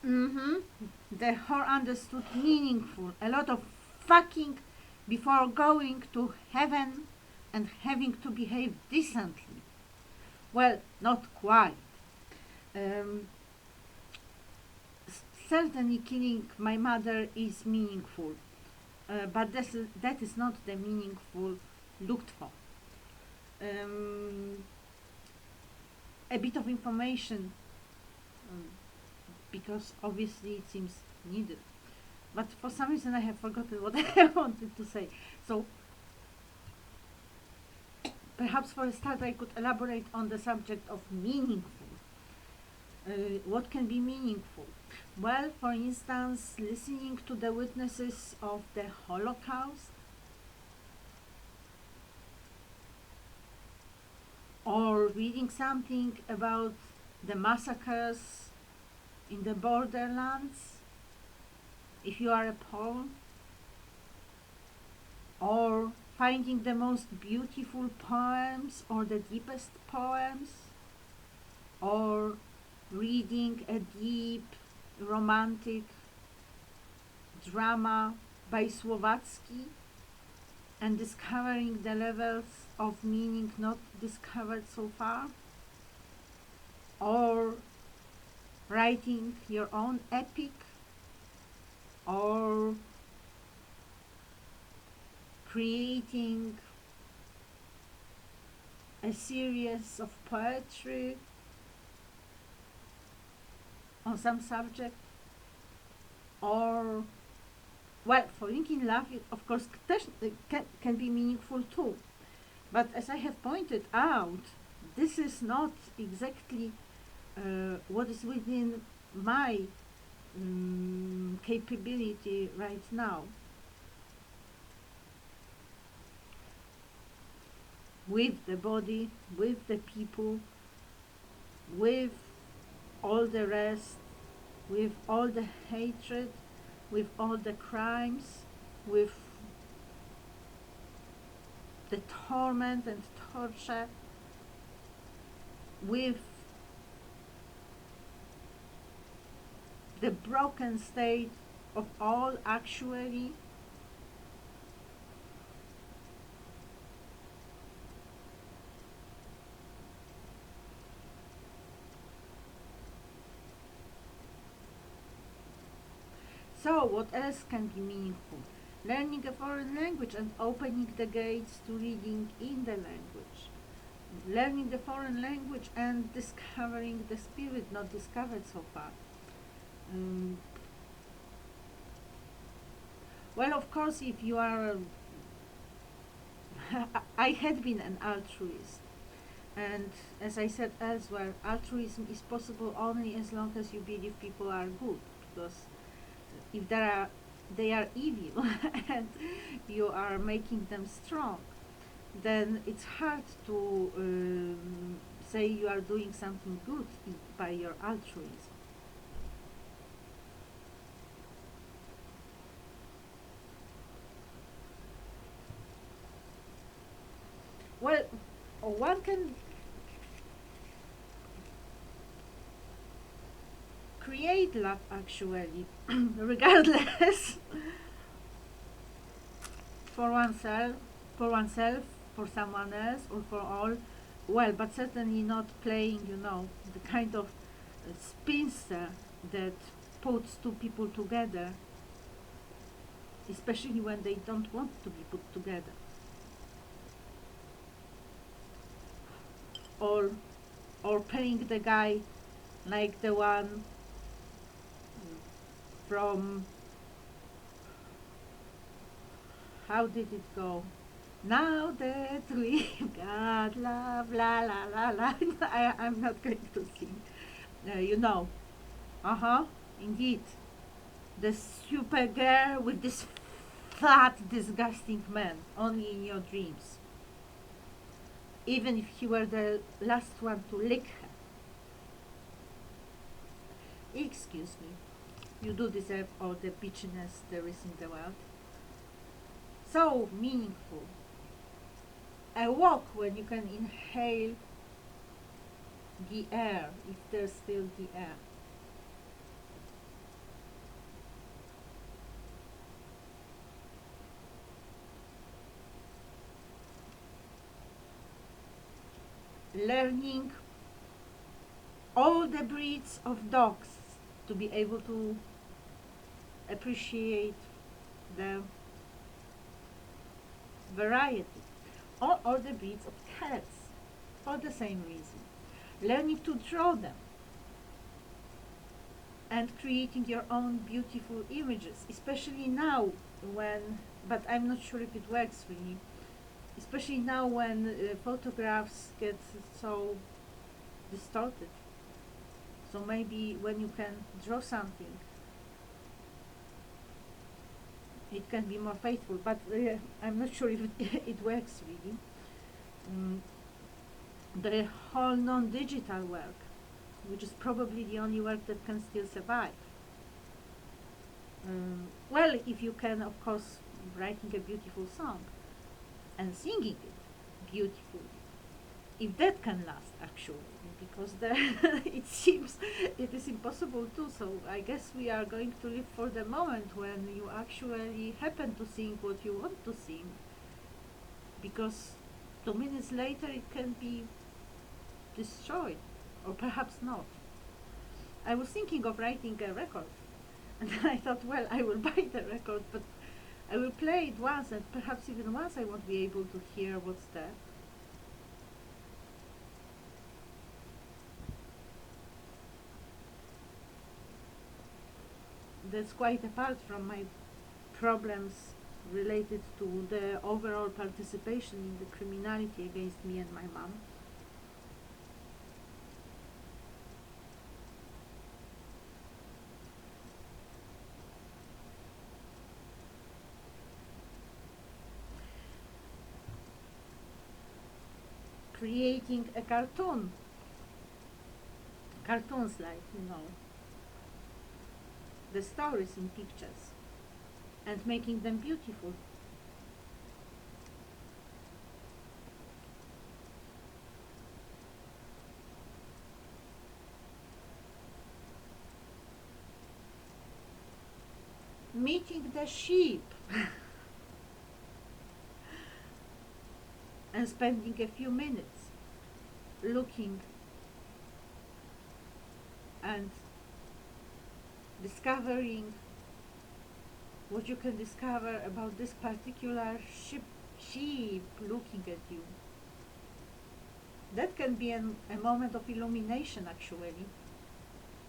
Mm-hmm. The whore understood meaningful. A lot of fucking before going to heaven and having to behave decently. Well, not quite. Um, Certainly, killing my mother is meaningful, but that is not the meaningful looked for. Um, a bit of information, um, because obviously it seems needed. But for some reason, I have forgotten what I wanted to say. So perhaps for a start, I could elaborate on the subject of meaningful. What can be meaningful? Well, for instance, listening to the witnesses of the Holocaust, or reading something about the massacres in the borderlands, if you are a Pole, or finding the most beautiful poems or the deepest poems, or reading a deep romantic drama by Słowacki and discovering the levels of meaning not discovered so far, or writing your own epic, or creating a series of poetry on some subject, or well, falling in love, of course, can be meaningful too. But as I have pointed out, this is not exactly what is within my capability right now. With the body, with the people, with all the rest, with all the hatred, with all the crimes, with the torment and torture, with the broken state of all actually. So, what else can be meaningful? Learning a foreign language and opening the gates to reading in the language. Learning the foreign language and discovering the spirit not discovered so far. Um, well, of course, if you are. I had been an altruist. And as I said elsewhere, altruism is possible only as long as you believe people are good. Because if they are evil and you are making them strong, then it's hard to say you are doing something good by your altruism. Well, one can create love actually, regardless, for oneself, for oneself, for someone else, or for all. Well, but certainly not playing, the kind of spinster that puts two people together, especially when they don't want to be put together. Or, or playing the guy like the one from, how did it go? Now that we've got love, la la la la. I'm not going to sing. You know. Uh huh. Indeed. The super girl with this fat, disgusting man, only in your dreams. Even if he were the last one to lick her. Excuse me. You do deserve all the bitchiness there is in the world. So meaningful. A walk when you can inhale the air, if there's still the air. learning all the breeds of dogs to be able to appreciate the variety, or all the breeds of cats for the same reason. Learning to draw them and creating your own beautiful images, especially now when, but I'm not sure if it works really, especially now when photographs get so distorted. So maybe when you can draw something, it can be more faithful, but I'm not sure if it works really. Mm, the whole non-digital work, which is probably the only work that can still survive. Well, if you can, of course, writing a beautiful song and singing it beautifully, if that can last actually, because it seems it is impossible too. So I guess we are going to live for the moment when you actually happen to sing what you want to sing, because 2 minutes later it can be destroyed, or perhaps not. I was thinking of writing a record, and I thought, well, I will buy the record, but I will play it once, and perhaps even once I won't be able to hear what's there. That's quite apart from my problems related to the overall participation in the criminality against me and my mom. Creating a cartoons like, the stories in pictures, and making them beautiful. Meeting the sheep and spending a few minutes looking and discovering what you can discover about this particular sheep looking at you. That can be a moment of illumination actually,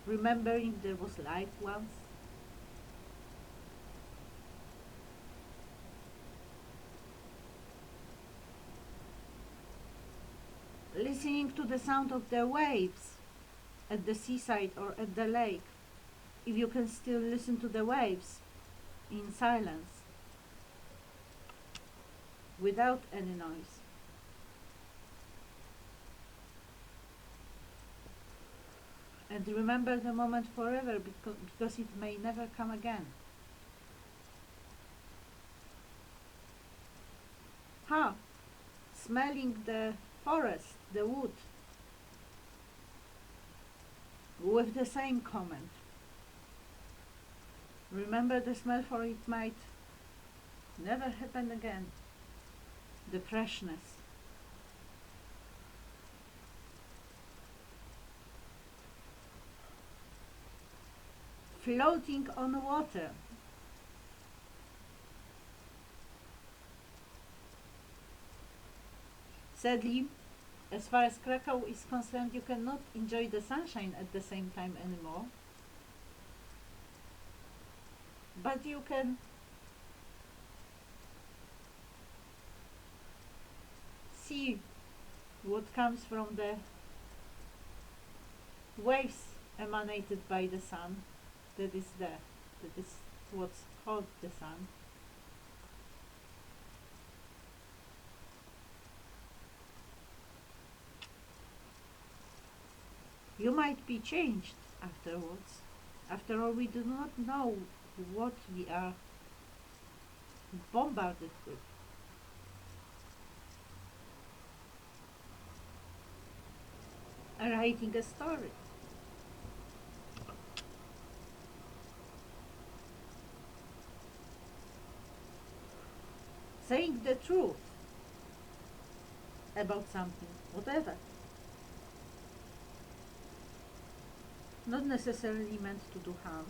remembering there was life once. Listening to the sound of the waves at the seaside or at the lake, if you can still listen to the waves in silence without any noise. And remember the moment forever, because it may never come again. Smelling the forest, the wood, with the same comment. Remember the smell, for it might never happen again. The freshness. Floating on water. Sadly, as far as Krakow is concerned, you cannot enjoy the sunshine at the same time anymore. But you can see what comes from the waves emanated by the sun that is there. That is what's called the sun. You might be changed afterwards. After all, we do not know what we are bombarded with. Writing a story. Saying the truth about something, whatever. not necessarily meant to do harm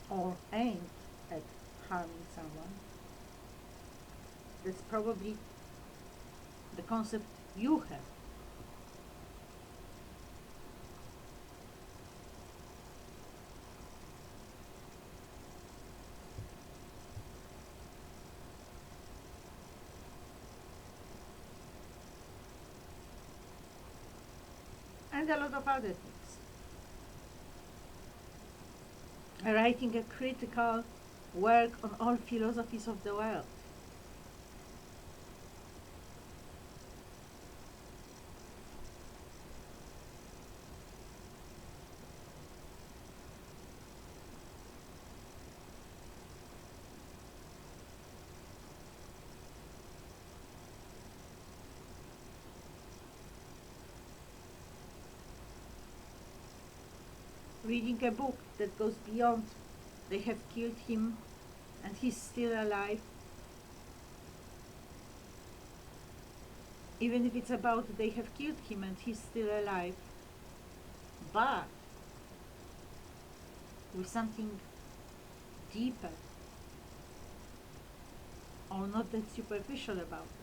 or aimed at harming someone. That's probably the concept you have. And a lot of other things. Writing a critical work on all philosophies of the world. Reading a book that goes beyond they have killed him and he's still alive. Even if it's about they have killed him and he's still alive, but with something deeper or not that superficial about it.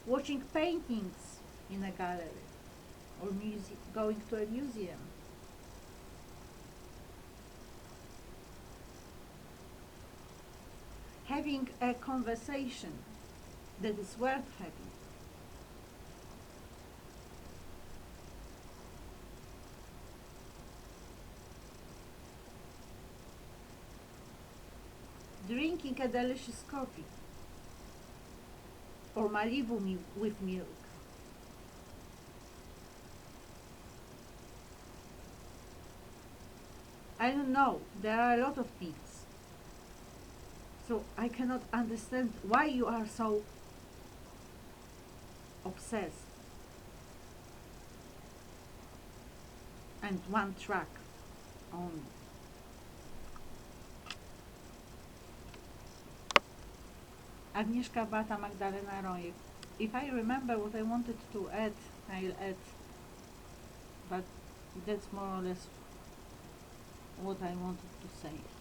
Watching paintings in a gallery or going to a museum. Having a conversation that is worth having. Drinking a delicious coffee or Malibu with milk. I don't know, there are a lot of things. So I cannot understand why you are so obsessed and one track only. Agnieszka Bata, Magdalena Rojek. If I remember what I wanted to add, I'll add, but that's more or less what I wanted to say.